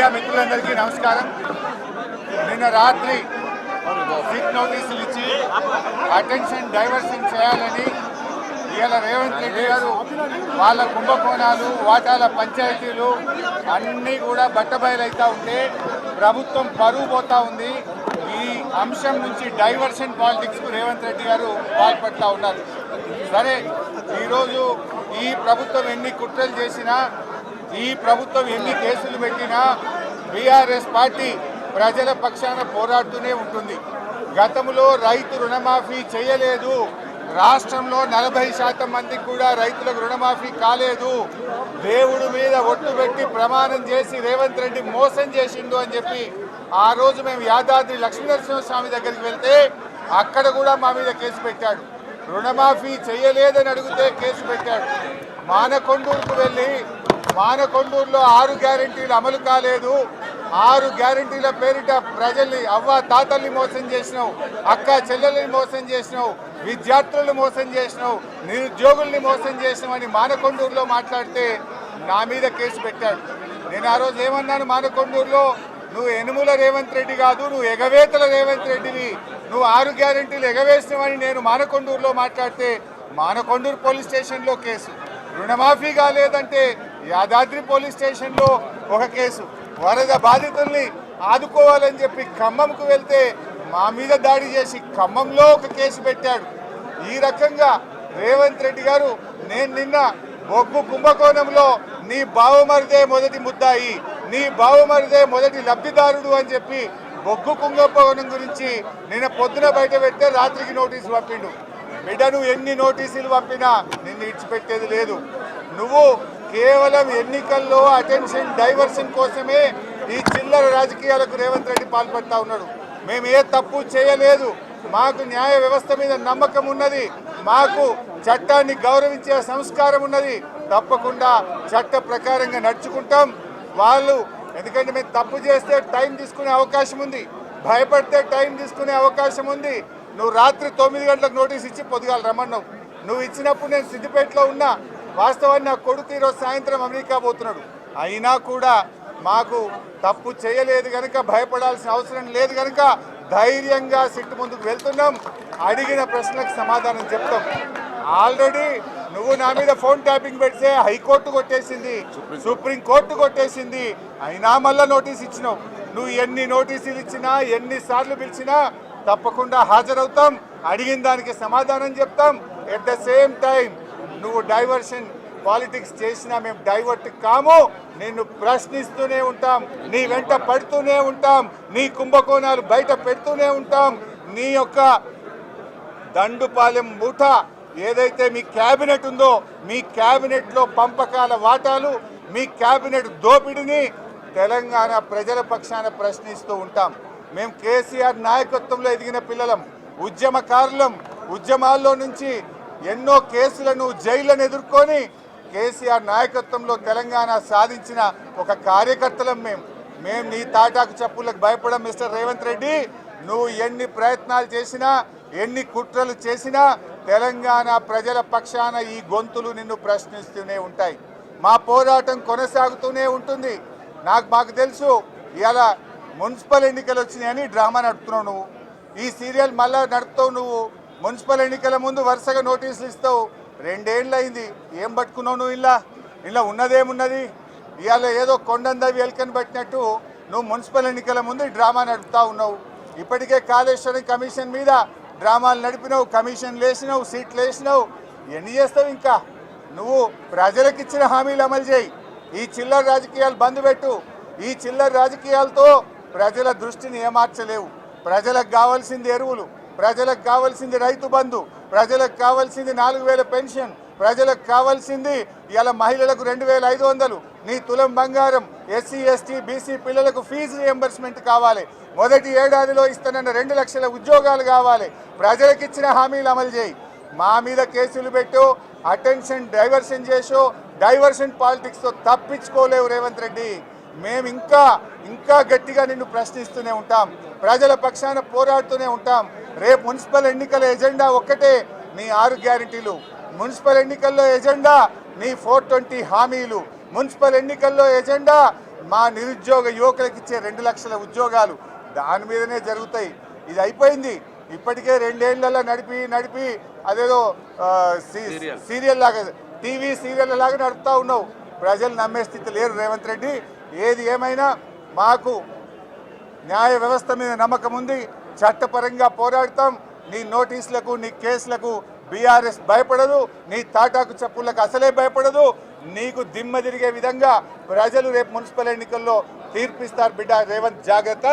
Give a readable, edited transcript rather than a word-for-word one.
Media మిత్రులందరికీ నమస్కారం. నిన్న రాత్రి సిట్ నోటీసులు ఇచ్చి అటెన్షన్ డైవర్షన్ చేయాలని ఇవాళ రేవంత్ రెడ్డి గారు వాళ్ళ కుంభకోణాలు వాటాల పంచాయతీలు అన్నీ కూడా బట్టబయలైతా ఉంటే ప్రభుత్వం పరువు పోతా ఉంది. ఈ అంశం నుంచి డైవర్షన్ పాలిటిక్స్కు రేవంత్ రెడ్డి గారు పాల్పడుతూ ఉన్నారు. సరే, ఈరోజు ఈ ప్రభుత్వం ఎన్ని కుట్రలు చేసినా, ఈ ప్రభుత్వం ఎన్ని కేసులు పెట్టినా బీఆర్ఎస్ పార్టీ ప్రజల పక్షాన పోరాడుతూనే ఉంటుంది. గతంలో రైతు రుణమాఫీ చేయలేదు, రాష్ట్రంలో 40% మందికి కూడా రైతులకు రుణమాఫీ కాలేదు. దేవుడి మీద ఒట్టు పెట్టి ప్రమాణం చేసి రేవంత్ రెడ్డి మోసం చేసిండు అని చెప్పి ఆ రోజు మేము యాదాద్రి లక్ష్మీనరసింహస్వామి దగ్గరికి వెళ్తే అక్కడ కూడా మా మీద కేసు పెట్టాడు. రుణమాఫీ చేయలేదని అడిగితే కేసు పెట్టాడు. మానకొండూరుకు వెళ్ళి మానకొండూరులో 6 గ్యారెంటీలు అమలు కాలేదు, 6 గ్యారెంటీల పేరిట ప్రజల్ని అవ్వ తాతల్ని మోసం చేసినావు, అక్క చెల్లెల్ని మోసం చేసినావు, విద్యార్థులను మోసం చేసినావు, నిరుద్యోగుల్ని మోసం చేసినావు అని మానకొండూరులో మాట్లాడితే నా మీద కేసు పెట్టాడు. నేను ఆ రోజు ఏమన్నాను, మానకొండూరులో నువ్వు యనుమల రేవంత్ రెడ్డి కాదు, నువ్వు ఎగవేతల రేవంత్ రెడ్డివి, నువ్వు 6 గ్యారెంటీలు ఎగవేసినావని నేను మానకొండూరులో మాట్లాడితే మానకొండూరు పోలీస్ స్టేషన్లో కేసు. రుణమాఫీ కాలేదంటే యాదాద్రి పోలీస్ స్టేషన్లో ఒక కేసు. వరద బాధితుల్ని ఆదుకోవాలని చెప్పి ఖమ్మంకు వెళ్తే మా మీద దాడి చేసి ఖమ్మంలో ఒక కేసు పెట్టాడు. ఈ రకంగా రేవంత్ రెడ్డి గారు నేను నిన్న బొగ్గు కుంభకోణంలో నీ బావమరిదే మొదటి ముద్దాయి, నీ బావమరిదే మొదటి లబ్ధిదారుడు అని చెప్పి బొగ్గు కుంభకోణం గురించి నిన్న పొద్దున బయట పెడితే రాత్రికి నోటీసు పంపిండు. బిడ్డ, నువ్వు ఎన్ని నోటీసులు పంపినా నిన్ను ఇడిచిపెట్టేది లేదు. నువ్వు కేవలం ఎన్నికల్లో అటెన్షన్ డైవర్షన్ కోసమే ఈ చిల్లర రాజకీయాలకు రేవంత్ రెడ్డి పాల్పడతా ఉన్నాడు. మేము ఏ తప్పు చేయలేదు, మాకు న్యాయ వ్యవస్థ మీద నమ్మకం ఉన్నది, మాకు చట్టాన్ని గౌరవించే సంస్కారం ఉన్నది, తప్పకుండా చట్ట ప్రకారంగా నడుచుకుంటాం. వాళ్ళు ఎందుకంటే మేము తప్పు చేస్తే టైం తీసుకునే అవకాశం ఉంది, భయపడితే టైం తీసుకునే అవకాశం ఉంది. నువ్వు రాత్రి 9 గంటలకు నోటీస్ ఇచ్చి పొద్దుగాల రమ్మన్నావు. నువ్వు ఇచ్చినప్పుడు నేను సిద్దిపేటలో ఉన్నా. వాస్తవాన్ని నా కొడుకు ఈరోజు సాయంత్రం అమెరికా పోతున్నాడు. అయినా కూడా మాకు తప్పు చేయలేదు కనుక భయపడాల్సిన అవసరం లేదు కనుక ధైర్యంగా సిట్టు ముందుకు వెళ్తున్నాం. అడిగిన ప్రశ్నలకు సమాధానం చెప్తాం. ఆల్రెడీ నువ్వు నా మీద ఫోన్ ట్యాపింగ్ పెడితే హైకోర్టు కొట్టేసింది, సుప్రీంకోర్టు కొట్టేసింది, అయినా మళ్ళా నోటీస్ ఇచ్చినావు. నువ్వు ఎన్ని నోటీసులు ఇచ్చినా, ఎన్నిసార్లు పిలిచినా తప్పకుండా హాజరవుతాం, అడిగిన దానికి సమాధానం చెప్తాం. ఎట్ ద సేమ్ టైం నువ్వు డైవర్షన్ పాలిటిక్స్ చేసినా మేము డైవర్ట్ కాము, నిన్ను ప్రశ్నిస్తూనే ఉంటాం, నీ వెంట పడుతూనే ఉంటాం, నీ కుంభకోణాలు బయట పెడుతూనే ఉంటాం. నీ యొక్క దండుపాలెం ముఠా ఏదైతే మీ క్యాబినెట్ ఉందో, మీ క్యాబినెట్లో పంపకాల వాటాలు, మీ క్యాబినెట్ దోపిడిని తెలంగాణ ప్రజల పక్షాన ప్రశ్నిస్తూ ఉంటాం. మేము కేసీఆర్ నాయకత్వంలో ఎదిగిన పిల్లలం, ఉద్యమకారులం. ఉద్యమాల్లో నుంచి ఎన్నో కేసులను, జైళ్లను ఎదుర్కొని కేసీఆర్ నాయకత్వంలో తెలంగాణ సాధించిన ఒక కార్యకర్తలం మేము నీ తాటాకు చెప్పులకు భయపడం. మిస్టర్ రేవంత్ రెడ్డి, నువ్వు ఎన్ని ప్రయత్నాలు చేసినా, ఎన్ని కుట్రలు చేసినా తెలంగాణ ప్రజల పక్షాన ఈ గొంతులు నిన్ను ప్రశ్నిస్తూనే ఉంటాయి. మా పోరాటం కొనసాగుతూనే ఉంటుంది. మాకు తెలుసు ఇలా మున్సిపల్ ఎన్నికలు వచ్చినాయని డ్రామా నడుపుతున్నావు నువ్వు, ఈ సీరియల్ మళ్ళా నడుపుతావు నువ్వు. మున్సిపల్ ఎన్నికల ముందు వరుసగా నోటీసులు ఇస్తావు. 2 ఏళ్ళు అయింది, ఏం పట్టుకున్నావు నువ్వు? ఇలా ఉన్నదేమున్నది? ఇవాళ ఏదో కొండందవి ఎలుకని పట్టినట్టు నువ్వు మున్సిపల్ ఎన్నికల ముందు డ్రామా నడుపుతా ఉన్నావు. ఇప్పటికే కాళేశ్వరం కమిషన్ మీద డ్రామాలు నడిపినావు, కమిషన్లు వేసినావు, సీట్లు వేసినావు. ఎన్ని చేస్తావు ఇంకా? నువ్వు ప్రజలకు ఇచ్చిన హామీలు అమలు చేయి. ఈ చిల్లర రాజకీయాలు బంద్ పెట్టు. ఈ చిల్లర రాజకీయాలతో ప్రజల దృష్టిని ఏమార్చలేవు. ప్రజలకు కావాల్సింది ఎరువులు, ప్రజలకు కావాల్సింది రైతు బంధు, ప్రజలకు కావాల్సింది 4000 పెన్షన్, ప్రజలకు కావాల్సింది ఇలా మహిళలకు 2500, నీ తులం బంగారం, ఎస్సీ ఎస్టీ బీసీ పిల్లలకు ఫీజు రియంబర్స్మెంట్ కావాలి, మొదటి ఏడాదిలో ఇస్తానన్న 2 లక్షల ఉద్యోగాలు కావాలి. ప్రజలకు ఇచ్చిన హామీలు అమలు చేయి. మా మీద కేసులు పెట్టు, అటెన్షన్ డైవర్షన్ చేసో, డైవర్షన్ పాలిటిక్స్తో తప్పించుకోలేవు రేవంత్ రెడ్డి. మేము ఇంకా గట్టిగా నిన్ను ప్రశ్నిస్తూనే ఉంటాం, ప్రజల పక్షాన పోరాడుతూనే ఉంటాం. రేపు మున్సిపల్ ఎన్నికల ఎజెండా ఒక్కటే, నీ 6 గ్యారెంటీలు. మున్సిపల్ ఎన్నికల్లో ఎజెండా నీ 420 హామీలు. మున్సిపల్ ఎన్నికల్లో ఎజెండా మా నిరుద్యోగ యువకులకు ఇచ్చే 2 లక్షల ఉద్యోగాలు దాని మీదనే జరుగుతాయి. ఇది అయిపోయింది. ఇప్పటికే 2 ఏళ్లలో నడిపి అదేదో సీరియల్ లాగా టీవీ సీరియల్ లాగా నడుపుతా ఉన్నావు. ప్రజలు నమ్మే స్థితి లేరు రేవంత్ రెడ్డి. ఏది ఏమైనా మాకు న్యాయ వ్యవస్థ మీద నమ్మకం ఉంది. చట్టపరంగా పోరాడతాం. నీ నోటీసులకు నీ కేసులకు బీఆర్ఎస్ భయపడదు. నీ తాటాకు చెప్పులకు అసలే భయపడదు. నీకు దిమ్మ తిరిగే విధంగా ప్రజలు రేపు మున్సిపల్ ఎన్నికల్లో తీర్పిస్తారు బిడ్డ. రేవంత్ జాగ్రత్త.